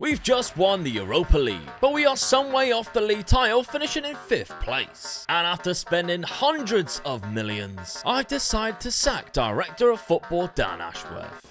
We've just won the Europa League, but we are some way off the league title, finishing in 5th place. And after spending hundreds of millions, I've decided to sack Director of Football Dan Ashworth.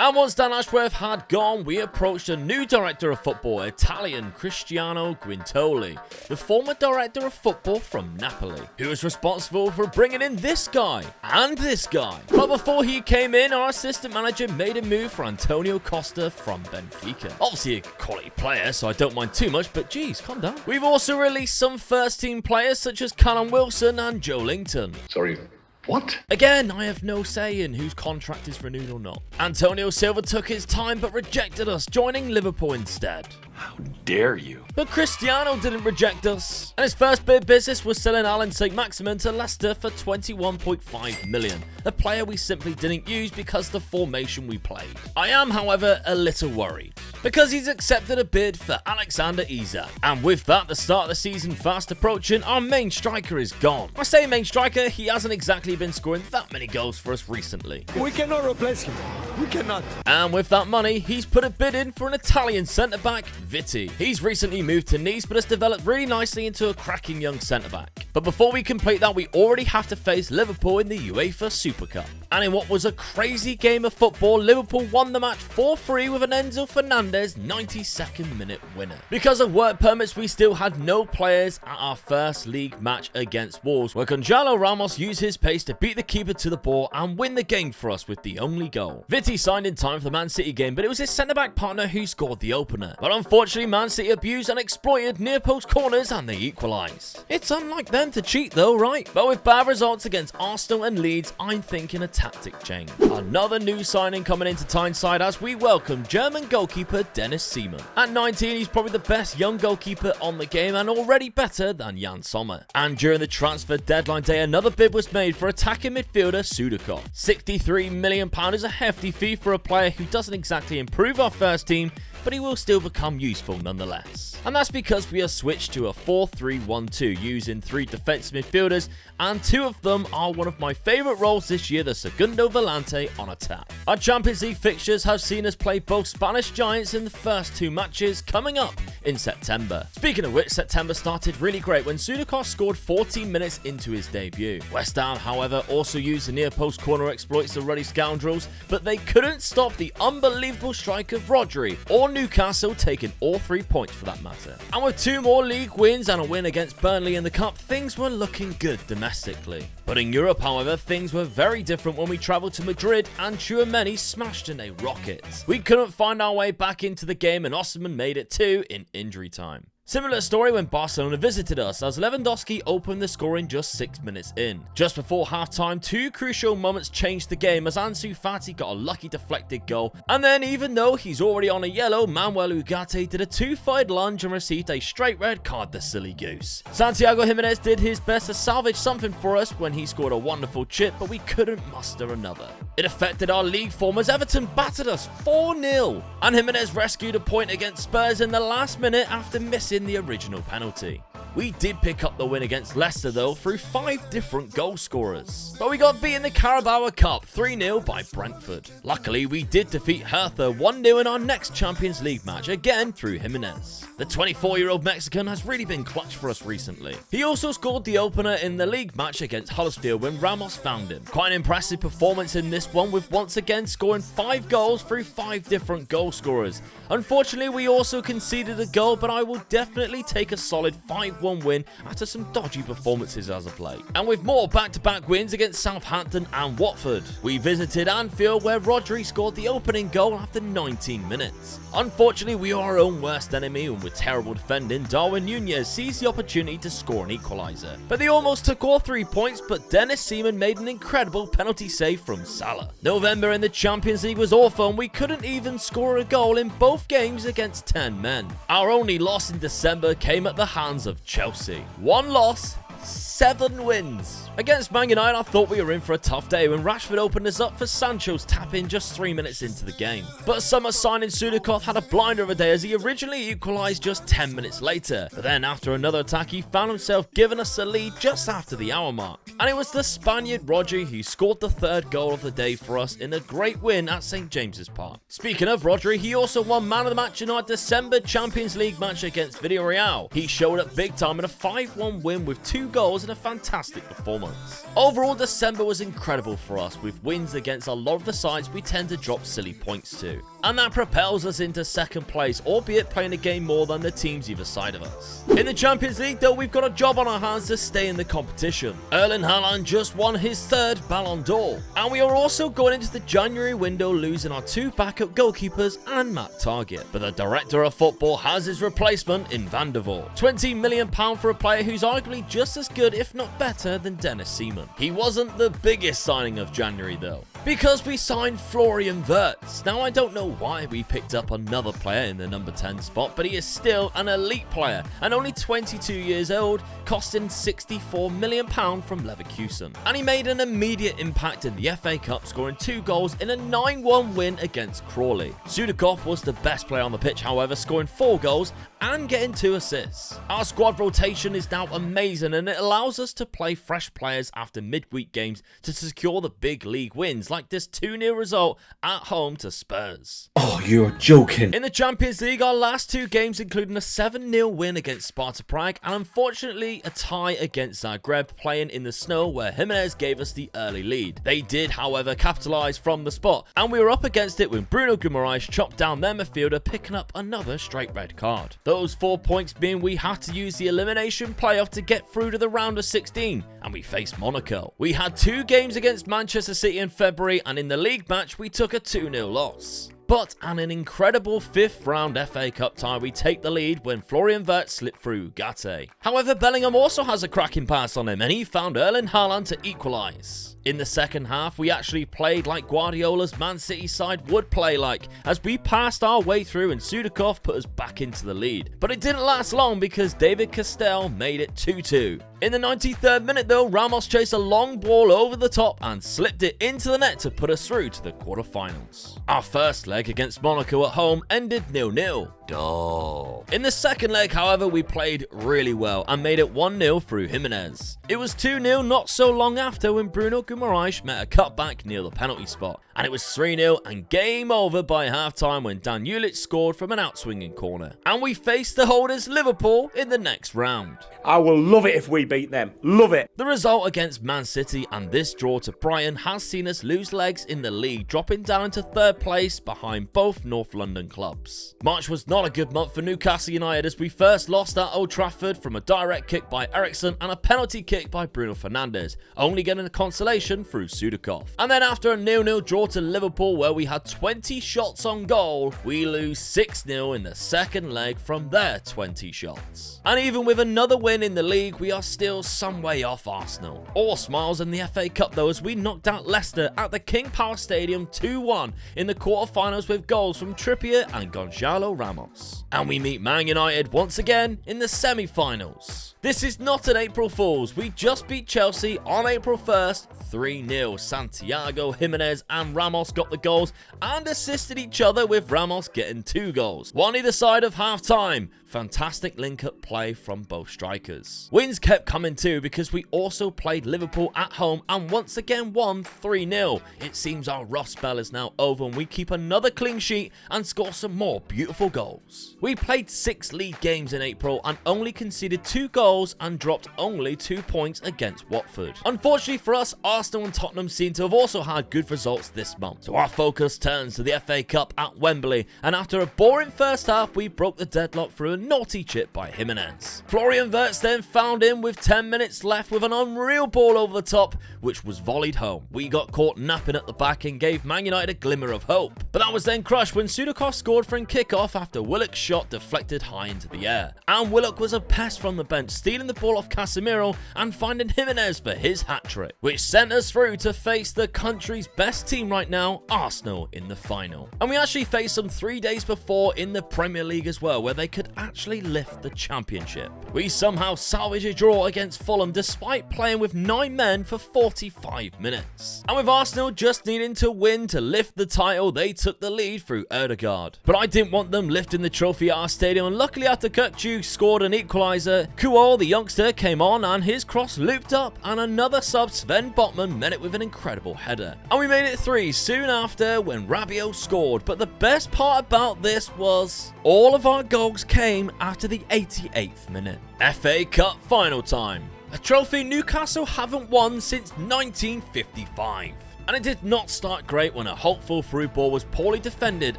And once Dan Ashworth had gone, we approached a new Director of Football, Italian Cristiano Guintoli, the former Director of Football from Napoli, who was responsible for bringing in this guy and this guy. But before he came in, our assistant manager made a move for Antonio Costa from Benfica. Obviously a quality player, so I don't mind too much, but geez, calm down. We've also released some first team players such as Callum Wilson and Joe Linton. Sorry. What? Again, I have no say in whose contract is renewed or not. Antonio Silva took his time but rejected us, joining Liverpool instead. How dare you? But Cristiano didn't reject us, and his first bit of business was selling Alan St. Maximin to Leicester for 21.5 million, a player we simply didn't use because of the formation we played. I am, however, a little worried, because he's accepted a bid for Alexander Isak, and with that, the start of the season fast approaching, our main striker is gone. I say main striker, he hasn't exactly been scoring that many goals for us recently. We cannot replace him. We cannot. And with that money, he's put a bid in for an Italian centre-back, Vitti. He's recently moved to Nice, but has developed really nicely into a cracking young centre-back. But before we complete that, we already have to face Liverpool in the UEFA Super Cup. And in what was a crazy game of football, Liverpool won the match 4-3 with an Enzo Fernandez 92nd minute winner. Because of work permits, we still had no players at our first league match against Wolves, where Gonzalo Ramos used his pace to beat the keeper to the ball and win the game for us with the only goal. Vitti signed in time for the Man City game, but it was his centre-back partner who scored the opener. But unfortunately, Man City abused and exploited near-post corners and they equalised. It's unlike them to cheat though, right? But with bad results against Arsenal and Leeds, I'm thinking a tactic change. Another new signing coming into Tyneside as we welcome German goalkeeper Dennis Seaman. At 19, he's probably the best young goalkeeper on the game and already better than Jan Sommer. And during the transfer deadline day, another bid was made for attacking midfielder Sudakov. £63 million is a hefty fee for a player who doesn't exactly improve our first team, but he will still become useful nonetheless. And that's because we have switched to a 4-3-1-2 using 3 defensive midfielders, and 2 of them are one of my favourite roles this year, the Segundo Volante on attack. Our Champions League fixtures have seen us play both Spanish giants in the first 2 matches coming up in September. Speaking of which, September started really great when Sudakov scored 14 minutes into his debut. West Ham, however, also used the near post corner exploits the ruddy scoundrels, but they couldn't stop the unbelievable strike of Rodri or Newcastle taking all 3 points for that matter. And with 2 more league wins and a win against Burnley in the Cup, things were looking good domestically. But in Europe, however, things were very different when we travelled to Madrid and Tchouaméni smashed in a rocket. We couldn't find our way back into the game and Osimhen made it 2 in injury time. Similar story when Barcelona visited us, as Lewandowski opened the scoring just 6 minutes in. Just before halftime, 2 crucial moments changed the game as Ansu Fati got a lucky deflected goal, and then even though he's already on a yellow, Manuel Ugarte did a 2-fight lunge and received a straight red card, the silly goose. Santiago Jimenez did his best to salvage something for us when he scored a wonderful chip, but we couldn't muster another. It affected our league form as Everton battered us 4-0, and Jimenez rescued a point against Spurs in the last minute after missing the original penalty. We did pick up the win against Leicester though through 5 different goal scorers, but we got beat in the Carabao Cup 3-0 by Brentford. Luckily, we did defeat Hertha 1-0 in our next Champions League match, again through Jimenez. The 24-year-old Mexican has really been clutch for us recently. He also scored the opener in the league match against Huddersfield when Ramos found him. Quite an impressive performance in this one, with once again scoring 5 goals through 5 different goal scorers. Unfortunately, we also conceded a goal, but I will definitely take a solid 5-1 win after some dodgy performances as of late. And with more back-to-back wins against Southampton and Watford, we visited Anfield where Rodri scored the opening goal after 19 minutes. Unfortunately, we are our own worst enemy, and with terrible defending, Darwin Núñez seized the opportunity to score an equaliser. But they almost took all 3 points, but Dennis Seaman made an incredible penalty save from Salah. November in the Champions League was awful, and we couldn't even score a goal in both games against 10 men. Our only loss in December came at the hands of Chelsea. 1 loss 7 wins. Against Man United, I thought we were in for a tough day when Rashford opened us up for Sancho's tap-in just 3 minutes into the game. But summer signing Sudakov had a blinder of a day as he originally equalised just 10 minutes later. But then after another attack, he found himself giving us a lead just after the hour mark. And it was the Spaniard Rodri who scored the 3rd goal of the day for us in a great win at St James's Park. Speaking of Rodri, he also won Man of the Match in our December Champions League match against Villarreal. He showed up big time in a 5-1 win with 2 goals and a fantastic performance. Overall, December was incredible for us, with wins against a lot of the sides we tend to drop silly points to. And that propels us into 2nd place, albeit playing a game more than the teams either side of us. In the Champions League though, we've got a job on our hands to stay in the competition. Erling Haaland just won his 3rd Ballon d'Or. And we are also going into the January window losing our 2 backup goalkeepers and Matt Target. But the director of football has his replacement in Van der Vaart. £20 million for a player who's arguably just as good if not better than Dennis Seaman. He wasn't the biggest signing of January though, because we signed Florian Wirtz. Now I don't know why we picked up another player in the number 10 spot, but he is still an elite player and only 22 years old, costing £64 million from Leverkusen. And he made an immediate impact in the FA Cup, scoring 2 goals in a 9-1 win against Crawley. Sudakov was the best player on the pitch, however, scoring 4 goals and getting 2 assists. Our squad rotation is now amazing and it allows us to play fresh players after midweek games to secure the big league wins, like this 2-0 result at home to Spurs. Oh, you're joking. In the Champions League, our last 2 games including a 7-0 win against Sparta Prague and unfortunately a tie against Zagreb, playing in the snow where Jimenez gave us the early lead. They did, however, capitalise from the spot and we were up against it when Bruno Guimaraes chopped down their midfielder, picking up another straight red card. Those 4 points being we had to use the elimination playoff to get through to the round of 16 and we faced Monaco. We had 2 games against Manchester City in February and in the league match we took a 2-0 loss. But at an incredible 5th round FA Cup tie, we take the lead when Florian Wirtz slipped through Gate. However, Bellingham also has a cracking pass on him and he found Erling Haaland to equalise. In the second half, we actually played like Guardiola's Man City side would play like, as we passed our way through and Sudakov put us back into the lead. But it didn't last long because David Castell made it 2-2. In the 93rd minute though, Ramos chased a long ball over the top and slipped it into the net to put us through to the quarterfinals. Our first leg against Monaco at home ended 0-0. Dull. In the second leg, however, we played really well and made it 1-0 through Jimenez. It was 2-0 not so long after when Bruno Guimaraes met a cutback near the penalty spot. And it was 3-0 and game over by half-time when Dan Ulic scored from an outswinging corner. And we faced the holders Liverpool in the next round. I will love it if we beat them. Love it. The result against Man City and this draw to Brighton has seen us lose legs in the league, dropping down into 3rd place behind both North London clubs. March was not a good month for Newcastle United as we first lost at Old Trafford from a direct kick by Eriksson and a penalty kick by Bruno Fernandes, only getting a consolation through Sudakov. And then after a 0-0 draw to Liverpool where we had 20 shots on goal, we lose 6-0 in the second leg from their 20 shots. And even with another win in the league, we are still some way off Arsenal. All smiles in the FA Cup though as we knocked out Leicester at the King Power Stadium 2-1 in the quarterfinals with goals from Trippier and Gonzalo Ramos. And we meet Man United once again in the semi-finals. This is not an April Fool's, we just beat Chelsea on April 1st 3-0. Santiago, Jimenez and Ramos got the goals and assisted each other with Ramos getting 2 goals, one either side of half-time. Fantastic link-up play from both strikers. Wins kept coming too because we also played Liverpool at home and once again won 3-0. It seems our rough spell is now over and we keep another clean sheet and score some more beautiful goals. We played 6 league games in April and only conceded 2 goals and dropped only 2 points against Watford. Unfortunately for us, Arsenal and Tottenham seem to have also had good results this month. So our focus turns to the FA Cup at Wembley and after a boring first half, we broke the deadlock through a naughty chip by Jimenez. Florian Wirtz then found him with 10 minutes left with an unreal ball over the top, which was volleyed home. We got caught napping at the back and gave Man United a glimmer of hope. But that was then crushed when Sudakov scored from kickoff after Willock's shot deflected high into the air. And Willock was a pest from the bench, stealing the ball off Casemiro and finding Jimenez for his hat-trick, which sent us through to face the country's best team right now, Arsenal, in the final. And we actually faced them 3 days before in the Premier League as well, where they could actually lift the championship. We somehow salvaged a draw against Fulham despite playing with 9 men for 45 minutes. And with Arsenal just needing to win to lift the title, they took the lead through Ødegaard. But I didn't want them lifting the trophy at our stadium, and luckily after Kirkju scored an equaliser, Kuol, the youngster, came on and his cross looped up, and another sub, Sven Botman, met it with an incredible header. And we made it 3 soon after when Rabiot scored. But the best part about this was all of our goals came after the 88th minute. FA Cup final time. A trophy Newcastle haven't won since 1955. And it did not start great when a hopeful through ball was poorly defended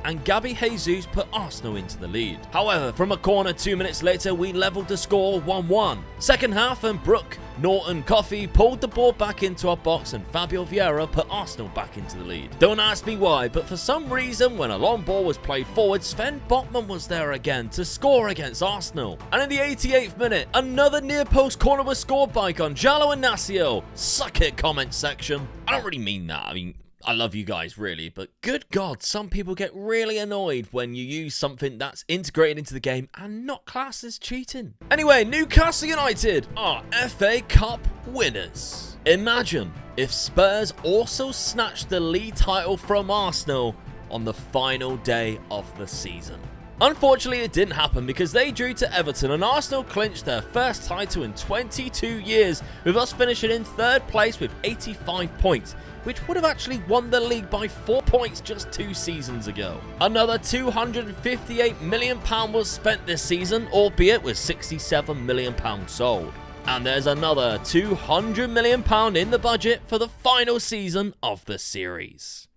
and Gabby Jesus put Arsenal into the lead. However, from a corner 2 minutes later, we levelled the score 1-1. Second half, and Brooke, Norton, Coffey pulled the ball back into our box and Fabio Vieira put Arsenal back into the lead. Don't ask me why, but for some reason when a long ball was played forward, Sven Botman was there again to score against Arsenal. And in the 88th minute, another near post corner was scored by Gonzalo Inacio. Suck it, comment section. I don't really mean that. I mean, I love you guys, really, but good God, some people get really annoyed when you use something that's integrated into the game and not classed as cheating. Anyway, Newcastle United are FA Cup winners. Imagine if Spurs also snatched the league title from Arsenal on the final day of the season. Unfortunately, it didn't happen because they drew to Everton and Arsenal clinched their first title in 22 years, with us finishing in 3rd place with 85 points, which would have actually won the league by 4 points just 2 seasons ago. Another £258 million was spent this season, albeit with £67 million sold. And there's another £200 million in the budget for the final season of the series.